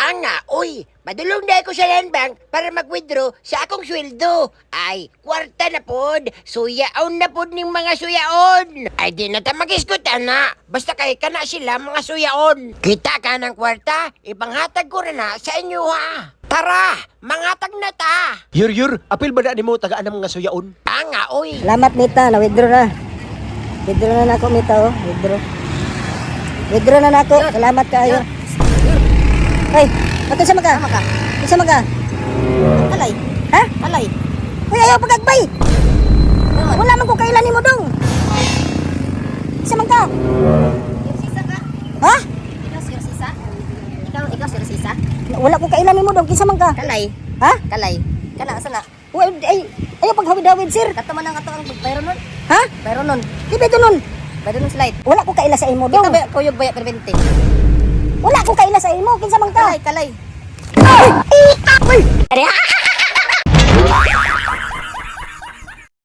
Anga, uy, madulong na ako sa land bank para mag-withdraw sa akong sweldo. Ay, kwarta na pod, suyaon na pod ning mga suyaon. Ay, di na ta mag-iskutan na. Basta kay kana sila mga suyaon. Kita ka ng kwarta, ipanghatag ko na sa inyo ha. Tara, mangatag na ta. Yur, apil ba na ni mo tagaan ng mga suyaon? Anga, uy. Salamat Mita, na-withdraw na. Withdraw na nako Mita oh, withdraw. Withdraw na nako. Salamat kaayo. Hey, ato sa maga. Sa maga. Alay. Ha? Alay. Uy, ayaw pagagbay. Wala man ko kailan nimo dong. Sa maga. Yung sisa ka? Ha? Ikaw sir sisa? Ikaw sir sisa? Wala ko kailan nimo dong kinsa man ka? Kalay. Ha? Kalay. Kana asa na? Uy, ay, ayaw paghawid-hawid sir. Kato man ang ato ang bayro nun. Ha? Bayro nun. Di ba ito nun? Bayro nun slide. Wala ko kaila sa imo Kita dong. ba kuyog baya permente? Wala ko kaila sa imo kinsa man ka? Kalay, kalay. Ay! Uy!